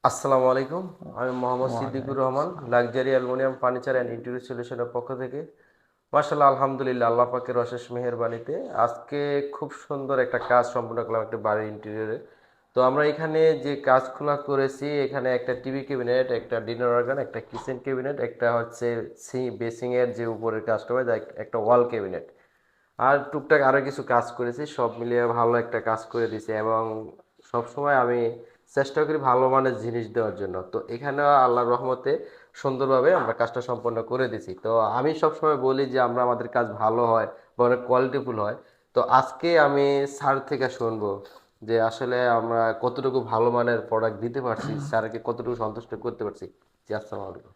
আসসালামু আলাইকুম। আমি মোহাম্মদ সিদ্দিকুর ওয়ালাইকুম রহমান, আসসালাম। Luxury aluminium furniture and interior সলিউশনের পক্ষ থেকে। মার্শাল্লাহ, আলহামদুলিল্লাহ, আল্লাহ পাকের অশেষ মেহেরবানিতে আজকে খুব সুন্দর একটা কাজ সম্পূর্ণ করলাম একটা বাড়ির ইন্টেরিয়রে। তো আমরা এখানে যে কাজগুলো করেছি, এখানে একটা টিভি ক্যাবিনেট, একটা ডিনার অর্গান, একটা কিচেন ক্যাবিনেট, একটা হচ্ছে বেসিংয়ের যে উপরের কাজটা হয় একটা ওয়াল ক্যাবিনেট, আর টুকটাক আরো কিছু কাজ করেছি। সব মিলিয়ে ভালো একটা কাজ করে দিছি, এবং সব সময় আমি চেষ্টা করি ভালো মানের জিনিস দেওয়ার জন্য। তো এখানে আল্লাহর রহমতে সুন্দরভাবে আমরা কাজটা সম্পন্ন করে দিছি। তো আমি সব সময় বলি যে আমরা আমাদের কাজ ভালো হয় বা অনেক কোয়ালিটিফুল হয়। তো আজকে আমি স্যার থেকে শুনবো যে আসলে আমরা কতটুকু ভালো মানের প্রোডাক্ট দিতে পারছি, স্যারকে কতটুকু সন্তুষ্ট করতে পারছি। জি, আসসালামু আলাইকুম।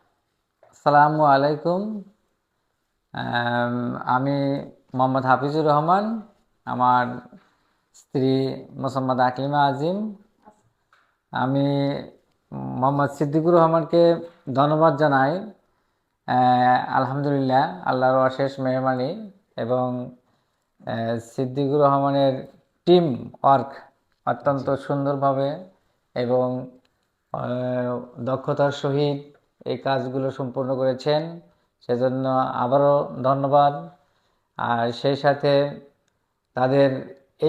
আসসালামু আলাইকুম। আম, আমি মোহাম্মদ হাফিজুর রহমান। আমার স্ত্রী মোসাম্মদ আকলিমা আজিম। আমি মোহাম্মদ সিদ্দিকুর রহমানকে ধন্যবাদ জানাই। আলহামদুলিল্লাহ, আল্লাহর অশেষ মেহরবানি এবং সিদ্দিকুর রহমানের টিম ওয়ার্ক অত্যন্ত জি, সুন্দরভাবে এবং আহ, দক্ষতার সহিত এই কাজগুলো সম্পূর্ণ করেছেন, সেজন্য আবারও ধন্যবাদ। আর সেই সাথে তাদের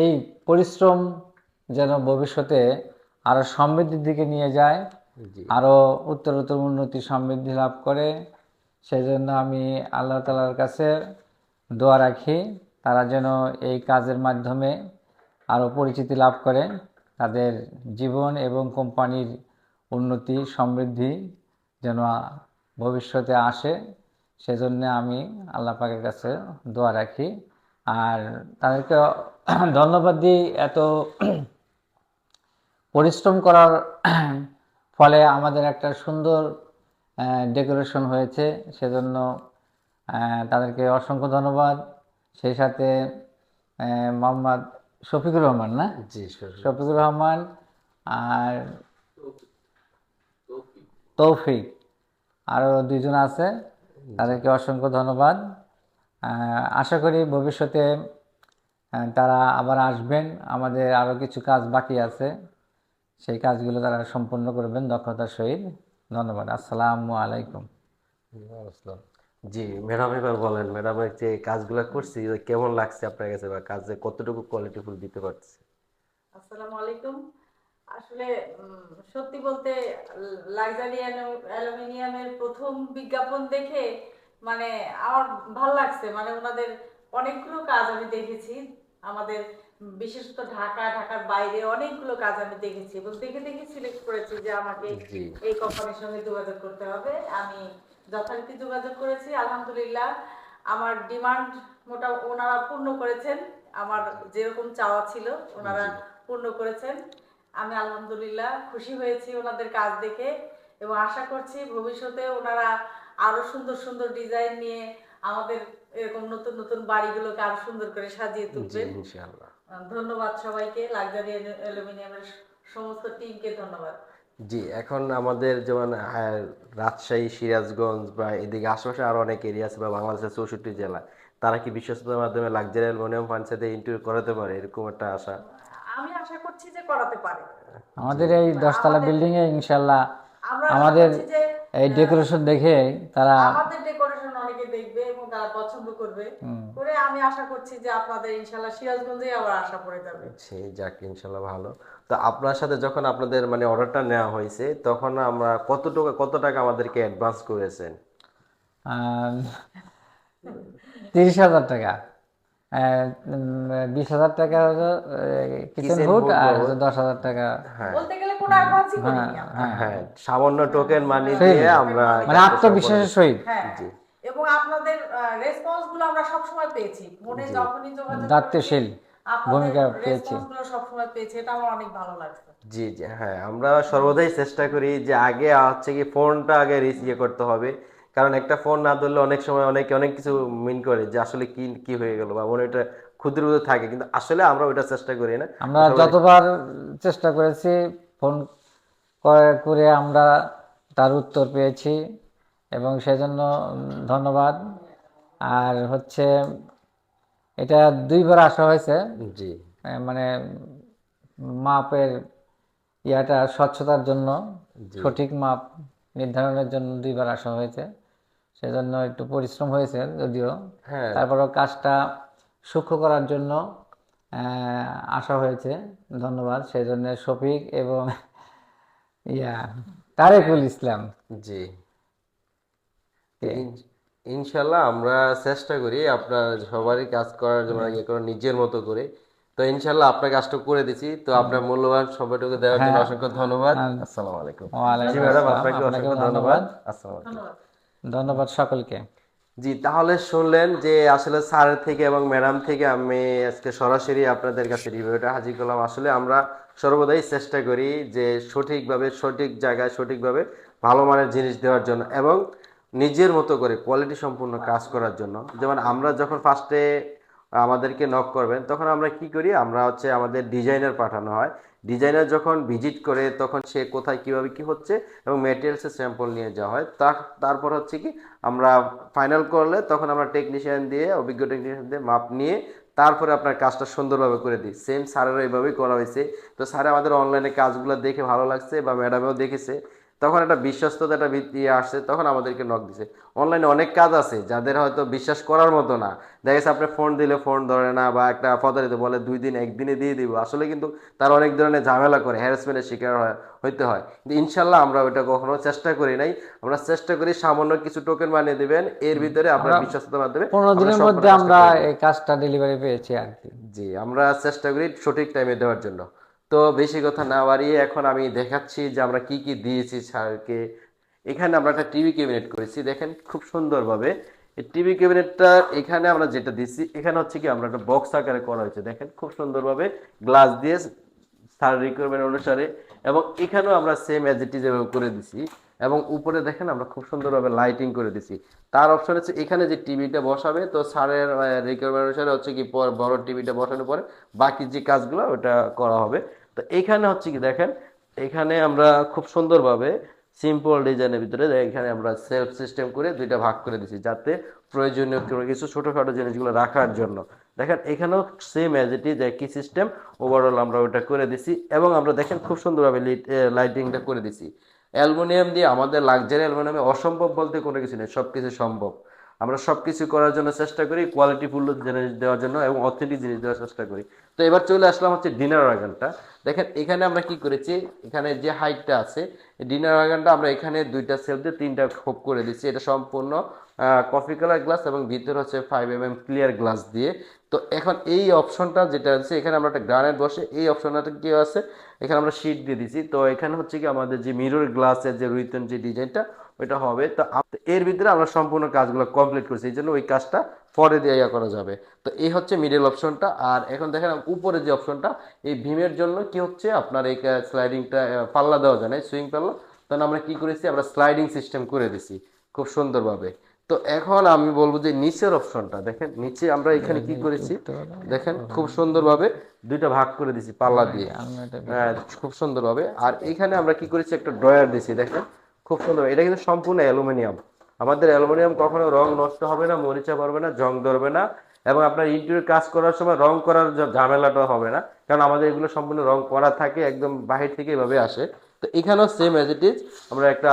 এই পরিশ্রম যেন ভবিষ্যতে আরও সমৃদ্ধির দিকে নিয়ে যায়, জি, আরও উত্তরোত্তর উন্নতি সমৃদ্ধি লাভ করে। সেজন্য আমি আল্লাহ তাআলার কাছে দোয়া রাখি তারা যেন এই কাজের মাধ্যমে আরও পরিচিতি লাভ করে, তাদের জীবন এবং কোম্পানির উন্নতি সমৃদ্ধি যেন ভবিষ্যতে আসে। সেজন্য আমি আল্লাহ পাকের কাছে দোয়া রাখি। আর তাদেরকে ধন্যবাদ দিই এত পরিশ্রম করার ফলে আমাদের একটা সুন্দর ডেকোরেশন হয়েছে। সেজন্য তাদেরকে অসংখ্য ধন্যবাদ। সেই সাথে মোহাম্মদ শফিকুর রহমান, না? জি, স্যার। শফিকুর রহমান আর তৌফিক, আরও দুইজন আছে, জি, তাদেরকে অসংখ্য ধন্যবাদ। আশা করি ভবিষ্যতে তারা আবার আসবেন। আমাদের আরও কিছু কাজ বাকি আছে, সেই কাজগুলো তারা সম্পূর্ণ করবেন দক্ষতার সহিত। ধন্যবাদ। আসসালামু আলাইকুম। আসসালাম। জি, ম্যাডাম, এবার বলেন, ম্যাডামের যে কাজগুলো করছি ওই কেমন লাগছে আপনার কাছে, বা কাজে কতটুকু কোয়ালিটিফুল দিতে পারছে? আসসালামু আলাইকুম। আসলে সত্যি বলতে লাক্সারি অ্যালুমিনিয়ামের প্রথম বিজ্ঞাপন দেখে মানে আমার ভালো লাগছে। মানে ওনাদের অনেকগুলো কাজ আমি দেখেছি আমাদের, বিশেষত ঢাকার বাইরে অনেকগুলো কাজ আমি দেখেছি এবং দেখে দেখে সিলেক্ট করেছি যে আমাকে জি, এই কোম্পানির সঙ্গে যোগাযোগ করতে হবে। আমি যথারীতি যোগাযোগ করেছি, আলহামদুলিল্লাহ। আমার ডিমান্ড ওনারা পূর্ণ করেছেন। আমার যেরকম চাওয়া ছিল ওনারা জি, পূর্ণ করেছেন। আমি আলহামদুলিল্লাহ খুশি হয়েছি ওনাদের কাজ দেখে, এবং আশা করছি ভবিষ্যতে ওনারা আরো সুন্দর সুন্দর ডিজাইন নিয়ে আমাদের এরকম নতুন নতুন বাড়িগুলোকে আরো সুন্দর করে সাজিয়ে জি, তুলবেন। ইনশাআল্লাহ। ধন্যবাদ সবাইকে, লাক্সারি অ্যালুমিনিয়ামের সমস্ত টিমকে ধন্যবাদ। জি, এখন আমাদের যেমন রাজশাহী, সিরাজগঞ্জ বা এদিকে আশেপাশে আরো অনেক এরিয়া আছে, বা বাংলাদেশের 64 জেলা, তারা কি বিশ্বস্ততার মাধ্যমে লাক্সারি অ্যালুমিনিয়াম ফার্নিচারে ইন্টারভিউ করাতে পারে, এরকম একটা আশা? আমি আশা করছি যে করাতে পারে। জি, আমাদের এই 10 তলা আমাদের বিল্ডিংয়ে ইনশাল্লাহ আমরা আশা আমাদের করছি যে এই ডেকোরেশন দেখে তারা আমাদের ডেকোরেশন অনেকে দেখবে এবং তারা পছন্দ করবে। করে আমি আশা করছি যে আপনাদের ইনশাল্লাহ সিরাজগঞ্জে আবার আশা পড়ে যাবে। জি, যাক, ইনশাল্লাহ ভালো। তো আপনার সাথে যখন আপনাদের মানে অর্ডারটা নেওয়া হয়েছে, তখন আমরা কত টাকা আমাদেরকে অ্যাডভান্স করেছেন? 30,000 টাকা, 20,000 টাকা হলো কিচেন কিচেন হুড, হুড আর বাবদ। হচ্ছে 10,000 টাকা। হ্যাঁ, বলতে গেলে কোনো অ্যাডভান্সই হ্যাঁ, করিনি আমরা। হ্যাঁ, হ্যাঁ, সামান্য টোকেন মানি সেই দিয়ে দিকে আমরা মানে কাজটা সম্পন্ন আত্মবিশ্বাসের করছি। সহিত, হ্যাঁ, জি, এবং আপনাদের রেসপন্স গুলো আমরা সব সময় পেয়েছি, ফোনে জি, যখনই যোগাযোগ করেছি দায়িত্বশীল আপনাদের ভূমিকা পেয়েছি। রেসপন্স গুলো সব সময় পেয়েছি, এটা আমার অনেক ভালো লাগছে। জি, জি, হ্যাঁ, আমরা সর্বদাই চেষ্টা করি যে আগে হচ্ছে কি ফোনটা আগে করতে হবে। কারণ একটা ফোন না ধরলে অনেক সময় অনেকে অনেক কিছু মিন করে যে আসলে কি কি হয়ে গেল, বা মনে ওটা ক্ষুদ্র ক্ষুদ্র থাকে, কিন্তু আসলে আমরা ওইটা চেষ্টা করি না। আমরা সবাই। যতবার চেষ্টা করেছি ফোন করে আমরা তার উত্তর পেয়েছি এবং সেজন্য ধন্যবাদ। আর হচ্ছে এটা 2বার আসা হয়েছে, জি, মানে মাপের ইয়াটা স্বচ্ছতার জন্য। জি। সঠিক মাপ নির্ধারণের জন্য 2বার আসা হয়েছে, সেজন্য একটু পরিশ্রম হয়েছে যদিও। হ্যাঁ। তারপরেও কাজটা সূক্ষ্ম করার জন্য আসা হয়েছে। ধন্যবাদ সেই জন্য শফিক এবং ইয়া তারেকুল ইসলাম জি। তো কে। ইনশাল্লাহ আমরা চেষ্টা করি আপনার সবারই কাজ করার জন্য ইয়ে করে নিজের মতো করে। তো ইনশাল্লাহ আপনার কাজটা করে দিছি। তো আপনার মূল্যবান সময়টুকু দেওয়ার জন্য হ্যাঁ, অসংখ্য ধন্যবাদ। আর আসসালামু আলাইকুম। জি ওয়ালাইকুম ম্যাডাম, আসসালাম, আপনাকে আপনাকেও অসংখ্য ধন্যবাদ। ধন্যবাদ। আসসালামু আলাইকুম। ধন্যবাদ। ধন্যবাদ সকলকে। জি, তাহলে শুনলেন যে আসলে স্যারের থেকে এবং ম্যাডাম থেকে আমি আজকে সরাসরি আপনাদের কাছে রিভিউটা হাজির করলাম। আসলে আমরা সর্বদাই চেষ্টা করি যে সঠিকভাবে সঠিক জায়গায় সঠিকভাবে ভালো মানের জিনিস দেওয়ার জন্য এবং নিজের মতো করে কোয়ালিটি সম্পূর্ণ কাজ করার জন্য। যেমন আমরা যখন ফার্স্টে আমাদেরকে নক করবেন তখন আমরা কি করি, আমরা হচ্ছে আমাদের ডিজাইনার পাঠানো হয়। ডিজাইনার যখন ভিজিট করে তখন সে কোথায় কিভাবে কি হচ্ছে এবং মেটেরিয়ালসের স্যাম্পল নিয়ে যাওয়া হয়। তারপর হচ্ছে কি আমরা ফাইনাল করলে তখন আমরা টেকনিশিয়ান দিয়ে অভিজ্ঞ টেকনিশিয়ান দিয়ে মাপ নিয়ে তারপরে আপনার কাজটা সুন্দরভাবে করে দিই। সেম স্যারেরও এইভাবেই করা হয়েছে। তো স্যার আমাদের অনলাইনে কাজগুলো দেখে ভালো লাগছে বা ম্যাডামেও দেখেছে, তখন একটা বিশ্বস্ততা একটা ভিত্তি আসছে, তখন আমাদেরকে নক দিছে। অনলাইনে অনেক কাজ আছে যাদের হয়তো বিশ্বাস করার মতো না। দেখা গেছে আপনি ফোন দিলে ফোন ধরে না বা একটা কথা দিতে বলে 2 দিন 1 দিনে দিয়ে দিব, আসলে কিন্তু তার অনেক ধরনের ঝামেলা করে হ্যারাসমেন্টের শিকার হইতে হয়। কিন্তু ইনশাল্লাহ আমরা ওইটা কখনো চেষ্টা করি নাই। আমরা চেষ্টা করি সামান্য কিছু টোকেন বানিয়ে দিবেন, এর ভিতরে আপনার আমরা বিশ্বস্ততার মাধ্যমে 15 আমরা দিনের সম্পূর্ণ মধ্যে কাজটা আমরা করে দিই। এই কাজটা ডেলিভারি পেয়েছি আর কি। জি, আমরা চেষ্টা করি সঠিক টাইমে দেওয়ার জন্য। তো বেশি কথা না বাড়িয়ে এখন আমি দেখাচ্ছি যে আমরা কি কি দিয়েছি স্যারকে। এখানে আমরা একটা টিভি ক্যাবিনেট করেছি, দেখেন খুব সুন্দরভাবে। এই টিভি ক্যাবিনেটটা এখানে আমরা যেটা দিচ্ছি, এখানে হচ্ছে কি আমরা একটা বক্স আকারে করা হয়েছে, দেখেন খুব সুন্দরভাবে গ্লাস দিয়ে স্যার রিকোয়ারমেন্ট অনুসারে। এবং এখানেও আমরা সেম অ্যাজ ইট ইজ করে দিছি। এবং উপরে দেখেন আমরা খুব সুন্দরভাবে লাইটিং করে দিছি। তার অপশন হচ্ছে এখানে যে টিভিটা বসাবে, তো স্যারের রিকোয়ারমেন্ট অনুসারে হচ্ছে কি বড় টিভিটা বসানোর পরে বাকি যে কাজগুলো ওটা করা হবে। তো এখানে হচ্ছে কি দেখেন, এখানে আমরা খুব সুন্দরভাবে সিম্পল ডিজাইনের ভিতরে এখানে আমরা সেলফ সিস্টেম করে 2টা ভাগ করে দিছি, যাতে প্রয়োজনীয় কোনো কিছু ছোটখাটো জিনিসগুলো রাখার জন্য। দেখেন এখানেও সেম অ্যাজ ইট ইজ একই সিস্টেম, ওভারঅল আমরা ওটা করে দিছি। এবং আমরা দেখেন খুব সুন্দরভাবে লাইটিংটা করে দিছি অ্যালুমিনিয়াম দিয়ে। আমাদের লাক্সারি অ্যালুমিনিয়ামে অসম্ভব বলতে কোনো কিছু নেই, সব কিছু সম্ভব। আমরা সব কিছু করার জন্য চেষ্টা করি, কোয়ালিটিফুল জিনিস দেওয়ার জন্য এবং অথেন্টিক জিনিস দেওয়ার চেষ্টা করি। তো এবার চলে আসলাম হচ্ছে ডিনার ওয়াগনটা। দেখেন এখানে আমরা কি করেছি, এখানে যে হাইটটা আছে ডিনার ওয়াগনটা আমরা এখানে 2টা সেলফ দিয়ে 3টা খোপ করে দিচ্ছি। এটা সম্পূর্ণ কফি কালার গ্লাস এবং ভিতরে হচ্ছে 5 mm ক্লিয়ার গ্লাস দিয়ে। তো এখন এই অপশনটা যেটা আছে, এখানে আমরা একটা গ্রানাইট বসে এই অপশনটা কি আছে, এখানে আমরা শীট দিয়ে দিছি। তো এখানে হচ্ছে কি আমাদের যে মিরর গ্লাসের যে রুইতন যে ডিজাইনটা ওইটা হবে। তো এর ভিতরে আমরা সম্পূর্ণ কাজগুলো কমপ্লিট করছি, এই জন্য ওই কাজটা পরে দিয়ে করা যাবে। তো এই হচ্ছে মিডল অপশনটা। আর এখন দেখেন উপরে যে অপশনটা, এই ভীমের জন্য কি হচ্ছে আপনার এই স্লাইডিংটা পাল্লা দেওয়া যায় না, সুইং পাল্লা। তখন আমরা কি করেছি, আমরা স্লাইডিং সিস্টেম করে দিছি খুব সুন্দরভাবে। তো এখন আমি বলবো যে নিচের অপশনটা দেখেন, নিচে আমরা এখানে কি করেছি দেখেন খুব সুন্দরভাবে 2টা ভাগ করে দিছি পাল্লা দিয়ে। খুব সুন্দরভাবে। আর এখানে আমরা কি করেছি, একটা ড্রয়ার দিছি, দেখেন খুব সুন্দর। এটা কিন্তু সম্পূর্ণ অ্যালুমিনিয়াম। আমাদের অ্যালুমিনিয়াম কখনো রং নষ্ট হবে না, মরিচা পড়বে না, জং ধরবে না। এবং আপনার ইন্টেরিয়র কাজ করার সময় রং করার ঝামেলাটা হবে না, কারণ আমাদের এগুলো সম্পূর্ণ রং করা থাকে, একদম বাহির থেকে এভাবে আসে। তো এখানেও সেম অ্যাজ ইট ইজ আমরা একটা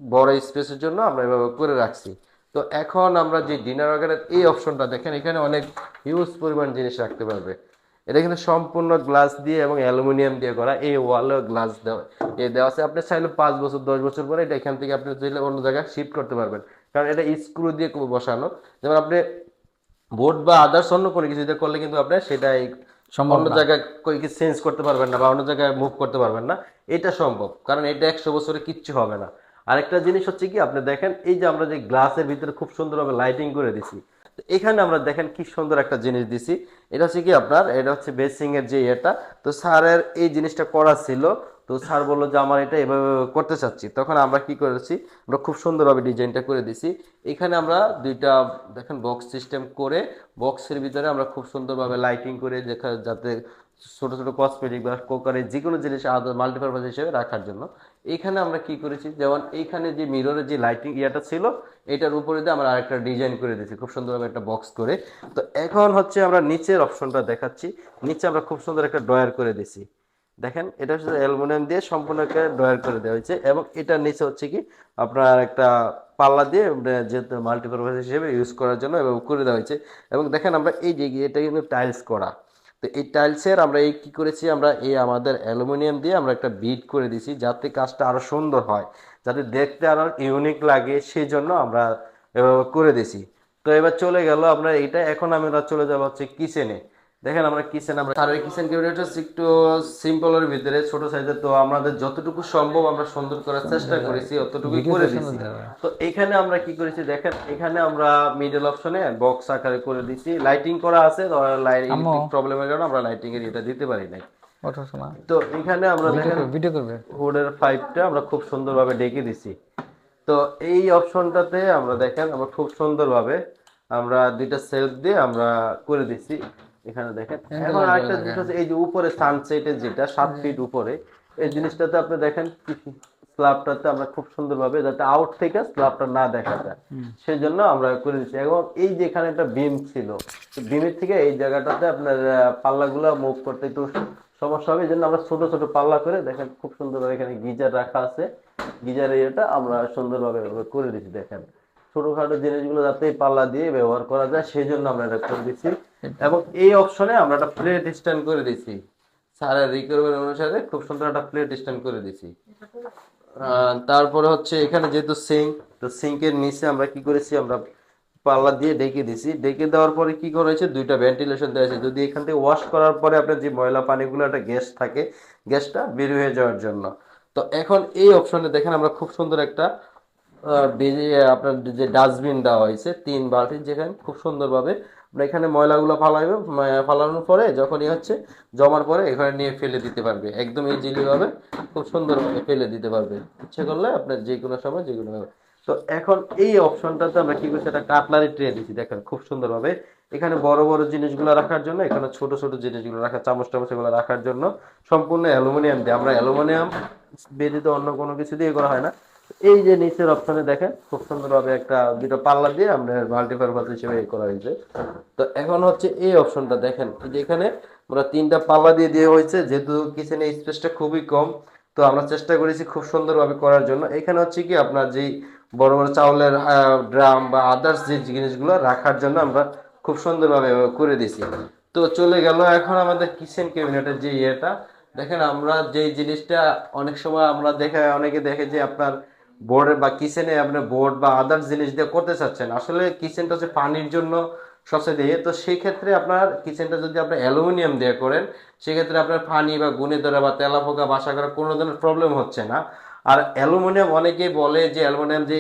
বড় স্পেসের জন্য আমরা এভাবে করে রাখছি। তো এখন আমরা যে ডিনার ওয়াগনের এই অপশনটা দেখেন, এখানে অনেক হিউজ পরিমাণ জিনিস রাখতে পারবে। এটা কিন্তু সম্পূর্ণ গ্লাস দিয়ে এবং অ্যালুমিনিয়াম দিয়ে করা, এই ওয়ালেও গ্লাস দেওয়া দেওয়া আছে। আপনি চাইলে 5 বছর 10 বছর পরে এটা এখান থেকে আপনি চাইলে অন্য জায়গায় শিফট করতে পারবেন, কারণ এটা স্ক্রু দিয়ে বসানো। যেমন আপনি বোর্ড বা আদার্স অন্য কোনো কিছু দিয়ে করলে কিন্তু আপনি সেটা সম্ভব অন্য না। জায়গায় কিছু চেঞ্জ করতে পারবেন না বা অন্য জায়গায় মুভ করতে পারবেন না। এটা সম্ভব, কারণ এটা 100 বছরে কিচ্ছু হবে না। আরেকটা জিনিস হচ্ছে কি, আপনি দেখেন এই যে আমরা যে গ্লাসের ভিতরে খুব সুন্দরভাবে লাইটিং করে দিছি, তো এখানে আমরা দেখেন কি সুন্দর একটা জিনিস দিছি। এটা হচ্ছে কি আপনার, এটা হচ্ছে বেসিং এর যে এটা। তো স্যারের এই জিনিসটা করা ছিল, তো স্যার বললো যে আমার এটা এভাবে করতে চাচ্ছি। তখন আমরা কি করেছি, আমরা খুব সুন্দরভাবে ডিজাইনটা করে দিছি। এখানে আমরা 2টা দেখেন বক্স সিস্টেম করে, বক্সের ভিতরে আমরা খুব সুন্দরভাবে লাইটিং করে যাতে ছোট ছোট কসমেটিক বা কোকারে যে কোনো জিনিস মাল্টিপারপাস হিসেবে রাখার জন্য। এখানে আমরা কি করেছি, যেমন এইখানে যে মিররের যে লাইটিং ইয়াটা ছিল, এটার উপরে দিয়ে আমরা আরেকটা ডিজাইন করে দিয়েছি খুব সুন্দরভাবে একটা বক্স করে। তো এখন হচ্ছে আমরা নিচের অপশনটা দেখাচ্ছি। নিচে আমরা খুব সুন্দর একটা ড্রয়ার করে দিছি। দেখেন এটা হচ্ছে অ্যালুমিনিয়াম দিয়ে সম্পূর্ণ একটা ড্রয়ার করে দেওয়া হয়েছে, এবং এটার নিচে হচ্ছে কি আপনার একটা পাল্লা দিয়ে যেহেতু মাল্টিপারপাস হিসেবে ইউজ করার জন্য এবং করে দেওয়া হয়েছে। এবং দেখেন আমরা এই যে এটা কিন্তু টাইলস করা, তো এই টাইলসের আমরা এই কি করেছি, আমরা এই আমাদের অ্যালুমিনিয়াম দিয়ে আমরা একটা বিট করে দিছি যাতে কাজটা আরো সুন্দর হয়, যাতে দেখতে আরো ইউনিক লাগে, সেই জন্য আমরা এভাবে করে দিছি। তো এবার চলে গেল আমরা এইটা, এখন আমরা চলে যাবো হচ্ছে কিচেনে। দেখেন আমরা কিচেন, আমরা আর কিচেন ক্যাবিনেট হচ্ছে একটু সিম্পলের ভিতরে ছোট সাইজের, তো আমাদের যতটুকু সম্ভব আমরা সুন্দর করার চেষ্টা করেছি, অতটুকুই করে ভিডিওতে সুন্দর দিছি। দেওয়া। তো এখানে আমরা কি করেছি দেখেন, এখানে আমরা মিডল অপশনে বক্স আকারে করে দিছি, লাইটিং করা আছে, আম্মু ইলেকট্রিক প্রবলেমের কারণে আমরা লাইটিং এর এটা দিতে পারি নাই। ওঠো শোনা, তো এখানে আমরা দেখেন ভিডিও করবে। হুডের পাইপটা আমরা খুব সুন্দরভাবে ডেকে দিছি। তো এই অপশনটাতে আমরা দেখেন আমরা খুব সুন্দরভাবে আমরা দুইটা সেলফ দিয়ে আমরা করে দিছি। এখানে দেখেন এখানে এখন লাইট জ্বালা আরেকটা লাগে। জিনিস হচ্ছে এই যে উপরে সানসেটের যেটা 7 ফিট উপরে, এই জিনিসটাতে আপনি দেখেন স্ল্যাবটাতে আমরা খুব সুন্দরভাবে যাতে আউট থেকে স্ল্যাবটা না দেখা যায় সেই জন্য আমরা করে দিচ্ছি। এবং এই যে এখানে একটা বিম ছিল, বিমের থেকে এই জায়গাটাতে আপনার পাল্লাগুলো মুভ করতে একটু সমস্যা হবে, এই জন্য আমরা ছোট ছোট পাল্লা করে দেখেন খুব সুন্দরভাবে এখানে গিজার রাখা আছে, গিজার এটা আমরা সুন্দরভাবে এভাবে করে দিচ্ছি। দেখেন ছোটখাটো জিনিসগুলো যাতে পাল্লা দিয়ে ব্যবহার করা যায় সেই জন্য আমরা এটা করে দিচ্ছি। এবং এই অপশনে আমরা একটা প্লেট স্ট্যান্ড করে দিচ্ছি, স্যারের রিকোয়ারমেন্ট অনুসারে খুব সুন্দর একটা প্লেট স্ট্যান্ড করে দিচ্ছি। তারপরে হচ্ছে এখানে যেহেতু সিঙ্ক, তো সিঙ্কের নিচে আমরা কি করেছি, আমরা পাল্লা দিয়ে ডেকে দিছি, ডেকে দেওয়ার পরে কি করা হয়েছে, দুইটা ভেন্টিলেশন দেওয়া হয়েছে, যদি এখান থেকে ওয়াশ করার পরে আপনার যে ময়লা পানিগুলো একটা গ্যাস থাকে, গ্যাসটা বের হয়ে যাওয়ার জন্য। তো এখন এই অপশনে দেখেন আমরা খুব সুন্দর একটা আপনার যে ডাস্টবিন দেওয়া হয়েছে 3 বালতি, যেখানে খুব সুন্দরভাবে আমরা এখানে ময়লাগুলো ফালাইবে, ফালানোর পরে যখনই হচ্ছে জমার পরে এখানে নিয়ে ফেলে দিতে পারবে, একদম ইজিলি ভাবে খুব সুন্দরভাবে ফেলে দিতে পারবে, ইচ্ছে করলে আপনার যে কোনো সময় যে কোনো ভাবে। তো এখন এই অপশনটাতে আমরা কি করছি, একটা কাটলারি ট্রে দিচ্ছি, দেখেন খুব সুন্দরভাবে এখানে বড় বড় জিনিসগুলো রাখার জন্য, এখানে ছোট ছোট জিনিসগুলো রাখার, চামচ টামচ এগুলো রাখার জন্য সম্পূর্ণ অ্যালুমিনিয়াম দিয়ে, আমরা অ্যালুমিনিয়াম ব্যতীত অন্য কোনো কিছু দিয়ে করা হয় না। এই যে নিচের অপশনে দেখেন খুব সুন্দরভাবে একটা দুটো পাল্লা দিয়ে আমরা মাল্টিপারপাস হিসেবে করা হয়েছে। তো এখন হচ্ছে এই অপশনটা দেখেন, এই যে এখানে আমরা 3টা পাল্লা দিয়ে দেওয়া হয়েছে, যেহেতু কিচেনের স্পেসটা খুবই কম, তো আমরা চেষ্টা করেছি খুব সুন্দরভাবে করার জন্য। এখানে হচ্ছে কি আপনার যেই বড় বড় চাউলের ড্রাম বা আদার্স যে জিনিসগুলো রাখার জন্য আমরা খুব সুন্দরভাবে করে দিয়েছি। তো চলে গেল এখন আমাদের কিচেন ক্যাবিনেটের যে ইয়েটা, দেখেন আমরা যে জিনিসটা অনেক সময় আমরা অনেকে দেখে যে আপনার বোর্ড বা কিচেনে আপনি বোর্ড বা আদার্স জিনিস দিয়ে করতে চাচ্ছেন, আসলে কিচেনটা হচ্ছে পানির জন্য সবচেয়ে দিয়ে, তো সেই ক্ষেত্রে আপনার কিচেনটা যদি আপনি অ্যালুমিনিয়াম দিয়ে করেন, সেক্ষেত্রে আপনার পানি বা গুণে ধরা বা তেলাপোকা বাসা করা কোনো ধরনের প্রবলেম হচ্ছে না। আর অ্যালুমিনিয়াম অনেকেই বলে যে অ্যালুমিনিয়াম যে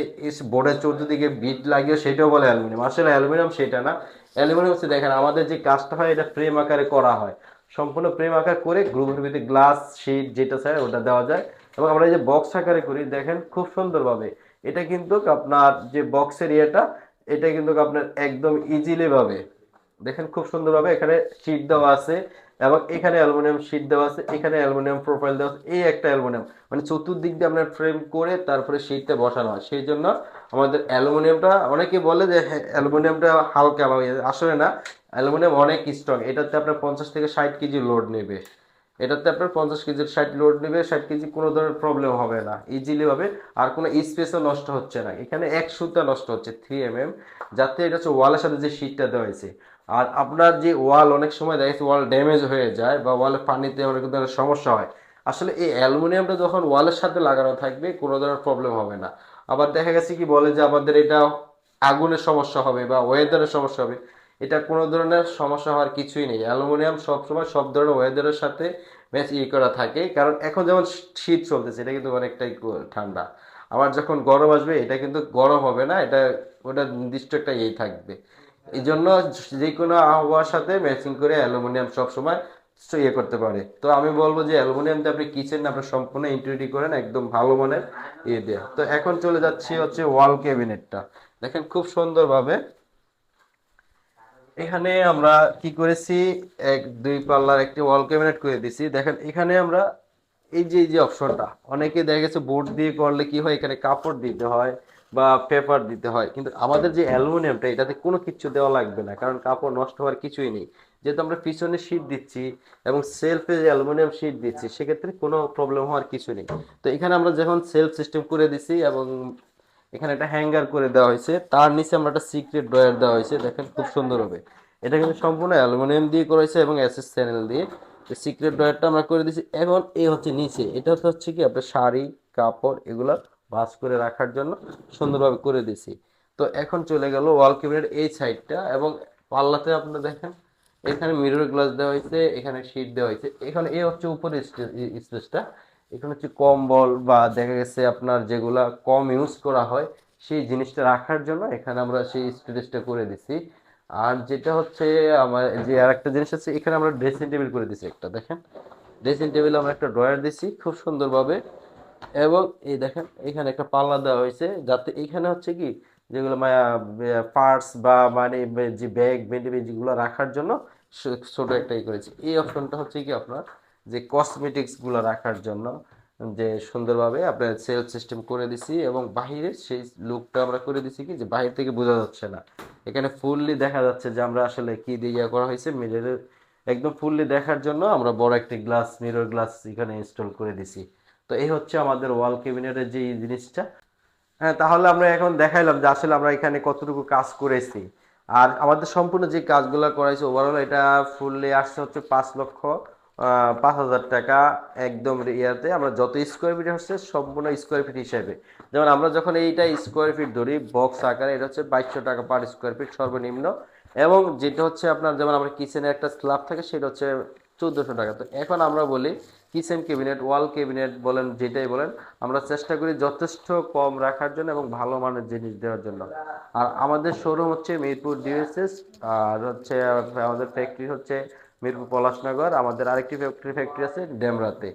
বোর্ডের চতুর্দিকে বিট লাগিয়ে সেটাও বলে অ্যালুমিনিয়াম, আসলে অ্যালুমিনিয়াম সেটা না। অ্যালুমিনিয়াম হচ্ছে দেখেন আমাদের যে কাজটা হয় এটা ফ্রেম আকারে করা হয়, সম্পূর্ণ ফ্রেম আকার করে গ্রুপের ভিতরে গ্লাস শিট যেটা চাই ওটা দেওয়া যায়। এবং আমরা এই যে বক্স আকারে করি দেখেন খুব সুন্দরভাবে, এটা কিন্তু আপনার যে বক্সের ইয়েটা, এটা কিন্তু আপনার একদম ইজিলি ভাবে দেখেন খুব সুন্দরভাবে এখানে শীট দেওয়া আছে, এবং এখানে অ্যালুমিনিয়াম শীট দেওয়া আছে, এখানে অ্যালুমিনিয়াম প্রোফাইল দেওয়া আছে, এই একটা অ্যালুমিনিয়াম মানে চতুর্দিক দিয়ে আপনার ফ্রেম করে তারপরে শীটটা বসানো হয়। সেই জন্য আমাদের অ্যালুমিনিয়ামটা, অনেকে বলে যে হ্যাঁ অ্যালুমিনিয়ামটা হালকা বা আসলে না, অ্যালুমিনিয়াম অনেক স্ট্রং, এটাতে আপনার 50 থেকে 60 কেজি লোড নেবে, এটাতে আপনার 50 কেজি 60 লোড নেবে, 60 কেজি কোনো ধরনের প্রবলেম হবে না, ইজিলি হবে। আর কোনো স্পেসও নষ্ট হচ্ছে না, এখানে এক সুতা নষ্ট হচ্ছে 3 mm, যাতে এটা হচ্ছে ওয়ালের সাথে যে শীটটা দেওয়া হয়েছে। আর আপনার যে ওয়াল অনেক সময় দেখা যাচ্ছে ওয়াল ড্যামেজ হয়ে যায় বা ওয়ালে পানিতে অনেক ধরনের সমস্যা হয়, আসলে এই অ্যালুমিনিয়ামটা যখন ওয়ালের সাথে লাগানো থাকবে কোনো ধরনের প্রবলেম হবে না। আবার দেখা গেছে কি বলে যে আমাদের এটা আগুনের সমস্যা হবে বা ওয়েদারের সমস্যা হবে, এটা কোনো ধরনের সমস্যা হওয়ার কিছুই নেই, অ্যালুমিনিয়াম সবসময় সব ধরনের ওয়েদারের সাথে ম্যাচ করা থাকে। কারণ এখন যেমন শীত চলতেছে, এটা কিন্তু অনেকটাই ঠান্ডা, আবার যখন গরম আসবে এটা কিন্তু গরম হবে না, এটা ওটা নির্দিষ্ট একটা থাকবে। এই জন্য যে কোনো আবহাওয়ার সাথে ম্যাচিং করে অ্যালুমিনিয়াম সবসময় করতে পারে। তো আমি বলবো যে অ্যালুমিনিয়ামটা আপনি কিচেন আপনার সম্পূর্ণ ইন্টিগ্রেট করেন একদম ভালো মানের দেয়া। তো এখন চলে যাচ্ছি হচ্ছে ওয়াল ক্যাবিনেটটা, দেখেন খুব সুন্দরভাবে এখানে আমরা কি করেছি, 1-2 পাল্লার একটি ওয়াল ক্যাবিনেট করে দিছি। দেখেন এখানে আমরা এই যে অপশনটা, অনেকে দেখা গেছে বোর্ড দিয়ে করলে কি হয়, এখানে কাপড় দিতে হয় বা পেপার দিতে হয়, কিন্তু আমাদের যে অ্যালুমিনিয়ামটা এটাতে কোনো কিছু দেওয়া লাগবে না, কারণ কাপড় নষ্ট হওয়ার কিছুই নেই। যেহেতু আমরা পিছনে শীট দিচ্ছি এবং সেলফে অ্যালুমিনিয়াম শীট দিচ্ছি, সেক্ষেত্রে কোনো প্রবলেম হওয়ার কিছু নেই। তো এখানে আমরা যখন সেলফ সিস্টেম করে দিছি এবং এখানে একটা হ্যাঙ্গার করে দেওয়া হয়েছে, তার নিচে আমরা একটা সিক্রেট ড্রয়ার দেওয়া হয়েছে, দেখেন খুব সুন্দর হবে। এটা কিন্তু সম্পূর্ণ অ্যালুমিনিয়াম দিয়ে করা হয়েছে এবং এসএস চ্যানেল দিয়ে। সিক্রেট ড্রয়ারটা আমরা করে দিয়েছি। এখন এই হচ্ছে নিচে, এটা হচ্ছে কি আপনার শাড়ি কাপড় এগুলা ভাঁজ করে রাখার জন্য সুন্দরভাবে করে দিয়েছি। তো এখন চলে গেল ওয়াল ক্যাবিনেট এই সাইডটা, এবং পাল্লাতে আপনারা দেখেন এখানে মিরর গ্লাস দেওয়া হয়েছে, এখানে শীট দেওয়া হয়েছে। এখানে এই হচ্ছে উপরে স্পেসটা, এখানে হচ্ছে কম্বল বা দেখা গেছে আপনার যেগুলা কম ইউজ করা হয় সেই জিনিসটা রাখার জন্য এখানে আমরা সেই স্পেসটা করে দিছি। আর যেটা হচ্ছে আমার যে আর একটা জিনিস আছে, এখানে আমরা ড্রেসিং টেবিল করে দিছি একটা, দেখেন ড্রেসিং টেবিলে আমরা একটা ড্রয়ার দিছি খুব সুন্দরভাবে। এবং এই দেখেন এখানে একটা পাল্লা দেওয়া হয়েছে, যাতে এখানে হচ্ছে কি যেগুলো পার্টস বা মানে যে ব্যাগ বেন্ডি যেগুলো রাখার জন্য ছোট একটা করেছি। এই অপশনটা হচ্ছে কি আপনার যে কসমেটিক্স গুলো রাখার জন্য, যে সুন্দরভাবে আপনার সেলফ সিস্টেম করে দিছি। এবং বাহিরের সেই লুকটা আমরা করে দিছি কি যে বাহির থেকে বোঝা যাচ্ছে না, এখানে ফুললি দেখা যাচ্ছে যে আমরা আসলে কি দিয়ে করা হয়েছে। মিররের একদম ফুললি দেখার জন্য আমরা বড় একটা গ্লাস মিরর গ্লাস এখানে ইনস্টল করে দিছি। তো এই হচ্ছে আমাদের ওয়াল ক্যাবিনেটের যে এই জিনিসটা। হ্যাঁ, তাহলে আমরা এখন দেখাইলাম যে আসলে আমরা এখানে কতটুকু কাজ করেছি। আর আমাদের সম্পূর্ণ যে কাজগুলো করাইছে ওভারঅল এটা ফুললি আসছে হচ্ছে 5,05,000 টাকা। একদম ইয়াতে আমরা যত স্কোয়ার ফিট হচ্ছে সম্পূর্ণ স্কোয়ার ফিট হিসাবে। যেমন আমরা যখন এইটা স্কোয়ার ফিট ধরি বক্স আকারে, এটা হচ্ছে 2200 টাকা পার স্কোয়ার ফিট সর্বনিম্ন। এবং যেটা হচ্ছে আপনার যেমন আমরা কিচেনের একটা স্ল্যাব থাকে সেটা হচ্ছে 1400 টাকা। তো এখন আমরা বলি কিচেন ক্যাবিনেট ওয়াল ক্যাবিনেট বলেন যেটাই বলেন, আমরা চেষ্টা করি যথেষ্ট কম রাখার জন্য এবং ভালো মানের জিনিস দেওয়ার জন্য। আর আমাদের শোরুম হচ্ছে মিরপুর ডিএসএস, আর হচ্ছে আমাদের ফ্যাক্টরি হচ্ছে মিরপুর পলাশনগর। আমাদের আরেকটি ফ্যাক্টরি আছে ডেমরাতে।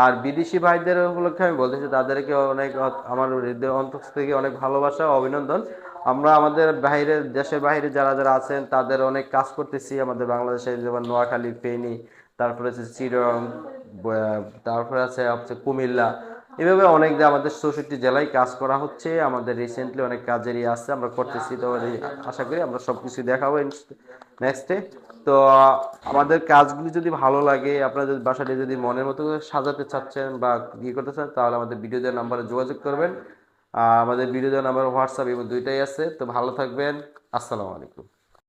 আর বিদেশি ভাইদের উপলক্ষে আমি বলতেছি তাদেরকে অনেক আমার হৃদয় অন্তর থেকে অনেক ভালোবাসা ও অভিনন্দন। আমরা আমাদের বাইরের দেশের বাইরে যারা যারা আছেন তাদের অনেক কাজ করতেছি আমাদের বাংলাদেশে, যেমন নোয়াখালী ফেনী, তারপরে আছে চিরং, তারপরে হচ্ছে কুমিল্লা। এভাবে অনেক যে আমাদের 64 জেলায় কাজ করা হচ্ছে। আমাদের রিসেন্টলি অনেক কাজেরই আছে আমরা করতেছি। তো আশা করি আমরা সবকিছু দেখাবো নেক্সটে। তো আমাদের কাজগুলি যদি ভালো লাগে, আপনারা যদি বাসাটি যদি মনের মতো করে সাজাতে চাচ্ছেন বা করতে চান, তাহলে আমাদের ভিডিও দেওয়ার নাম্বারে যোগাযোগ করবেন। আমাদের ভিডিও দেওয়ার নাম্বার হোয়াটসঅ্যাপ এবং দুইটাই আছে। তো ভালো থাকবেন, আসসালামু আলাইকুম।